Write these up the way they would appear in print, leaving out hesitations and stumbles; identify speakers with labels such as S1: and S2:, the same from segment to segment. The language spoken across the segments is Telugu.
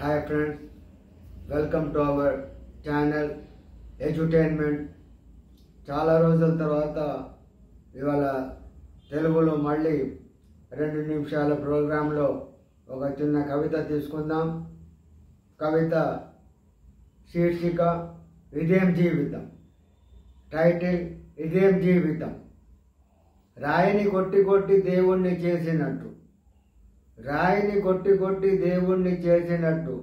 S1: Hi friends, welcome to our channel edutainment. చాలా రోజుల తర్వాత ఇవాళ తెలుగులో మళ్ళీ 2 నిమిషాల ప్రోగ్రాంలో ఒక చిన్న కవిత తీసుకుందాం. కవిత శీర్షిక ఇదేం జీవితం. టైటిల్ ఇదేం జీవితం. రాయిని కొట్టి కొట్టి దేవుణ్ణి చేసినట్టు, రాయిని కొట్టి కొట్టి దేవుణ్ణి చేసినట్టు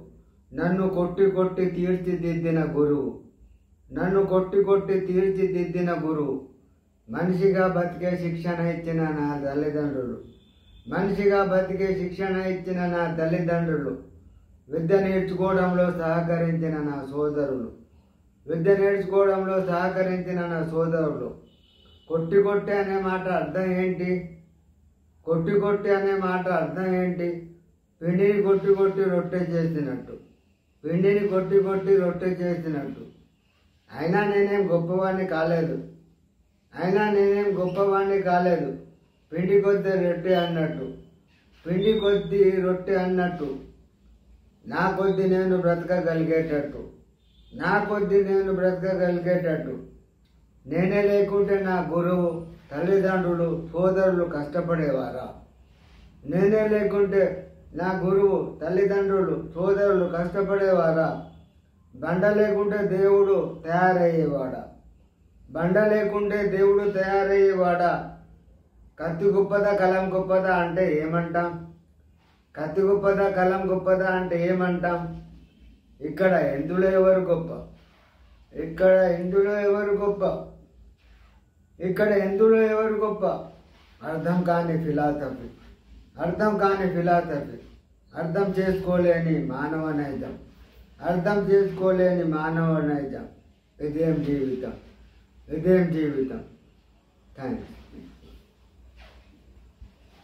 S1: నన్ను కొట్టి కొట్టి తీర్చిదిద్దిన గురువు, నన్ను కొట్టి కొట్టి తీర్చిదిద్దిన గురువు. మనిషిగా బతికే శిక్షణ ఇచ్చిన నా తల్లిదండ్రులు, మనిషిగా బతికే శిక్షణ ఇచ్చిన నా తల్లిదండ్రులు. విద్య నేర్చుకోవడంలో సహకరించిన నా సోదరులు, విద్య నేర్చుకోవడంలో సహకరించిన నా సోదరులు. కొట్టి కొట్టి అనే మాట అర్థం ఏంటి? కొట్టి కొట్టి అనే మాట అర్థం ఏంటి? పిండిని కొట్టి కొట్టి రొట్టె చేసినట్టు, పిండిని కొట్టి కొట్టి రొట్టె చేసినట్టు. అయినా నేనేం గొప్పవాడిని కాలేదు, అయినా నేనేం గొప్పవాడిని కాలేదు. పిండి కొద్ది రొట్టె అన్నట్టు, పిండి కొద్ది రొట్టె అన్నట్టు. నా కొద్ది నేను బ్రతకగలిగేటట్టు, నా కొద్ది నేను బ్రతకగలిగేటట్టు. నేనే లేకుంటే నా గురువు, తల్లిదండ్రులు, సోదరులు కష్టపడేవారా? నేనే లేకుంటే నా గురువు, తల్లిదండ్రులు, సోదరులు కష్టపడేవారా? బండ లేకుంటే దేవుడు తయారయ్యేవాడా? బండ లేకుంటే దేవుడు తయారయ్యేవాడా? కత్తి గొప్పదా కలం గొప్పదా అంటే ఏమంటాం? కత్తి గొప్పదా కలం గొప్పదా అంటే ఏమంటాం? ఇక్కడ ఇందులో ఎవరు గొప్ప? ఇక్కడ ఇందులో ఎవరు గొప్ప? ఇక్కడ ఎందులో ఎవరు గొప్ప? అర్థం కాని ఫిలాసఫీ, అర్థం కాని ఫిలాసఫీ. అర్థం చేసుకోలేని మానవ నైజం, అర్థం చేసుకోలేని మానవ నైజం. ఇదేం జీవితం, ఇదేం జీవితం. థ్యాంక్స్.